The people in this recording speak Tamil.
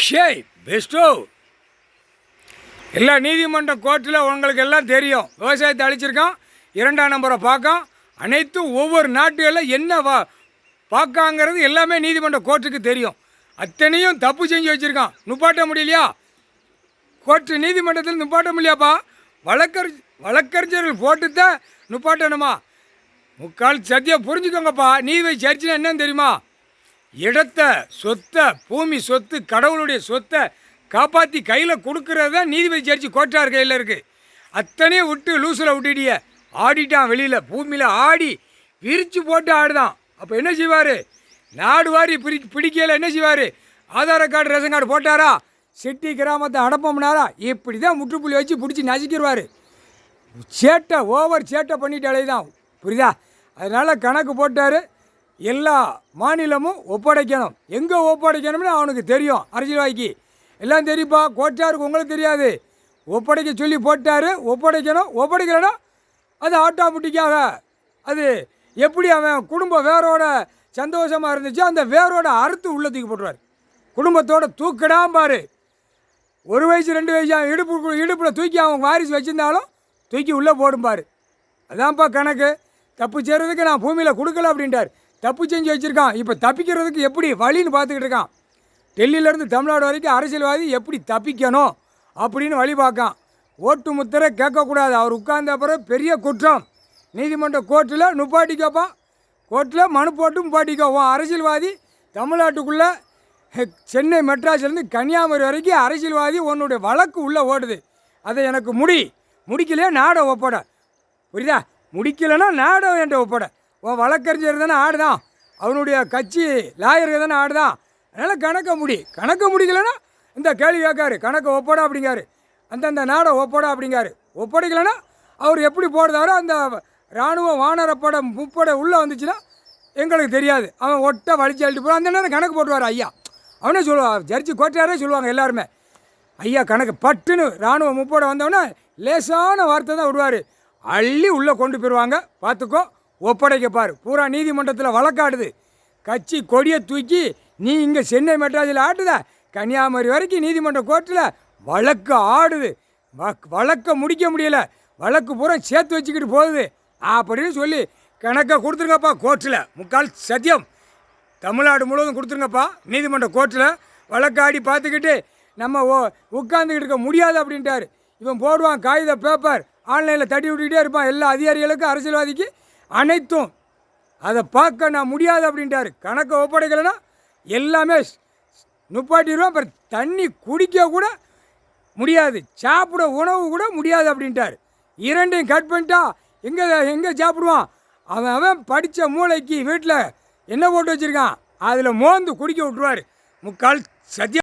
ஷேய் பெஸ்ட்டோ எல்லா நீதிமன்ற கோர்ட்டில் உங்களுக்கு எல்லாம் தெரியும். விவசாயத்தை அழிச்சிருக்கான், 2ஆம் நம்பரை பார்க்கான், அனைத்தும் ஒவ்வொரு நாட்டுகளில் என்ன பார்க்காங்கிறது எல்லாமே நீதிமன்ற கோர்ட்டுக்கு தெரியும். அத்தனையும் தப்பு செஞ்சு வச்சுருக்கான். நுப்பாட்ட முடியலையா? கோர்ட்டு நீதிமன்றத்தில் நுப்பாட்ட முடியாப்பா. வழக்கறிஞர்கள் போட்டு தான் நுப்பாட்டணுமா? முக்கால் சத்தியம் புரிஞ்சுக்கோங்கப்பா. நீதிபதி சர்ச்சைனா என்னன்னு தெரியுமா? இடத்த சொத்தை, பூமி சொத்து, கடவுளுடைய சொத்தை காப்பாற்றி கையில் கொடுக்கறது தான் நீதிபதி ஜட்ஜி கோட்டார் கையில் இருக்குது. அத்தனையும் விட்டு லூஸில் விட்டுடிய ஆடிட்டான். வெளியில் பூமியில் ஆடி விரித்து போட்டு ஆடுதான். அப்போ என்ன செய்வார்? நாடு வாரி பிடிக்கல என்ன செய்வார்? ஆதார கார்டு, ரேஷன் கார்டு போட்டாரா? சிட்டி கிராமத்தை அடப்பம்னாரா? இப்படி தான் முற்றுப்புள்ளி வச்சு பிடிச்சி நசிக்கிடுவார். சேட்டை ஓவர் சேட்டை பண்ணிட்டாலே தான், புரியுதா? அதனால் கணக்கு போட்டார். எல்லா மாநிலமும் ஒப்படைக்கணும். எங்கே ஒப்படைக்கணும்னு அவனுக்கு தெரியும். அரசியல்வாதிக்கு எல்லாம் தெரியுப்பா. கோட்டாருக்கு உங்களுக்கு தெரியாது. ஒப்படைக்க சொல்லி போட்டார். ஒப்படைக்கணும். ஒப்படைக்கலைன்னா அது ஆட்டோமேட்டிக்காக அது எப்படி அவன் குடும்பம் வேரோட சந்தோஷமாக இருந்துச்சோ அந்த வேரோட அறுத்து உள்ள தூக்கி போட்டுருவார். குடும்பத்தோட தூக்கிடாம பாரு. 1 வயசு 2 வயசு இடுப்பில் தூக்கி அவன் வாரிசு வச்சுருந்தாலும் தூக்கி உள்ளே போடும்பார். அதான்ப்பா கணக்கு. தப்பு செய்கிறதுக்கு நான் பூமியில் கொடுக்கல அப்படின்ட்டார். தப்பு செஞ்சு வச்சுருக்கான். இப்போ தப்பிக்கிறதுக்கு எப்படி வழின்னு பார்த்துக்கிட்டு இருக்கான். டெல்லியிலேருந்து தமிழ்நாடு வரைக்கும் அரசியல்வாதி எப்படி தப்பிக்கணும் அப்படின்னு வழி பார்க்கான். ஓட்டு முத்திரை கேட்கக்கூடாது. அவர் உட்கார்ந்த அப்புறம் பெரிய குற்றம். நீதிமன்ற கோர்ட்டில் நுப்பாட்டிக்கப்பா. கோர்ட்டில் மனு போட்டு நுப்பாட்டிக்கோ. அரசியல்வாதி தமிழ்நாட்டுக்குள்ளே சென்னை மெட்ராஸ்லேருந்து கன்னியாகுமரி வரைக்கும் அரசியல்வாதி உன்னுடைய வழக்கு உள்ளே ஓடுது. அதை எனக்கு முடிக்கலையே நாடை ஒப்பட. புரியுதா? முடிக்கலைன்னா நாடை என்கிட்ட ஒப்பட. உன் வழக்கறிஞர் தானே ஆடுதான். அவனுடைய கட்சி லாயருக்கு தானே ஆடுதான். அதனால் கணக்க முடிக்கலைன்னா இந்த கேள்வி கேட்காரு. கணக்கை ஒப்படா அப்படிங்காரு. அந்தந்த நாடை ஒப்படா அப்படிங்காரு. ஒப்படைக்கலைன்னா அவர் எப்படி போடுதாரோ அந்த இராணுவ வானரப்படை முப்படை உள்ளே வந்துச்சுன்னா எங்களுக்கு தெரியாது. அவன் ஒட்ட வலிச்சு அழிட்டு போகிறான். அந்த நேரம் கணக்கு போட்டுவார் ஐயா. அவனே சொல்லுவான். ஜட்ஜி கோட்டாரே சொல்லுவாங்க எல்லாருமே. ஐயா கணக்கு பட்டுன்னு இராணுவ முப்படை வந்தவொடனே லேசான வார்த்தை தான் விடுவார். அள்ளி உள்ளே கொண்டு போயிடுவாங்க. பார்த்துக்கோ, ஒப்படைக்கப்பார். பூரா நீதிமன்றத்தில் வழக்காடுது. கட்சி கொடியை தூக்கி நீ இங்கே சென்னை மெட்ராஸில் ஆட்டுத, கன்னியாகுமரி வரைக்கும் நீதிமன்ற கோர்ட்டில் வழக்கு ஆடுது. வழக்கை முடிக்க முடியலை. வழக்கு பூரா சேர்த்து வச்சுக்கிட்டு போகுது அப்படின்னு சொல்லி கணக்கை கொடுத்துருங்கப்பா. கோர்ட்டில் முக்கால் சத்தியம் தமிழ்நாடு முழுவதும் கொடுத்துருங்கப்பா. நீதிமன்ற கோர்ட்டில் வழக்காடி பார்த்துக்கிட்டு நம்ம உட்காந்துக்கிட்டு இருக்க முடியாது அப்படின்ட்டார். இவன் போடுவான் காகித பேப்பர், ஆன்லைனில் தட்டி விட்டுக்கிட்டே இருப்பான். எல்லா அதிகாரிகளுக்கும் அரசியல்வாதிக்கு அனைத்தும் அதை பார்க்க நான் முடியாது அப்படின்ட்டார். கணக்கை ஒப்படைக்கலைன்னா எல்லாமே நுப்பாட்டிடுவோம். அப்புறம் தண்ணி குடிக்க கூட முடியாது, சாப்பிட உணவு கூட முடியாது அப்படின்ட்டார். இரண்டையும் கட் பண்ணிட்டா எங்கே சாப்பிடுவான்? அவன் படித்த மூளைக்கு வீட்டில் என்ன போட்டு வச்சுருக்கான் அதில் மோந்து குடிக்க விட்டுருவார். முக்கால் சத்தியம்.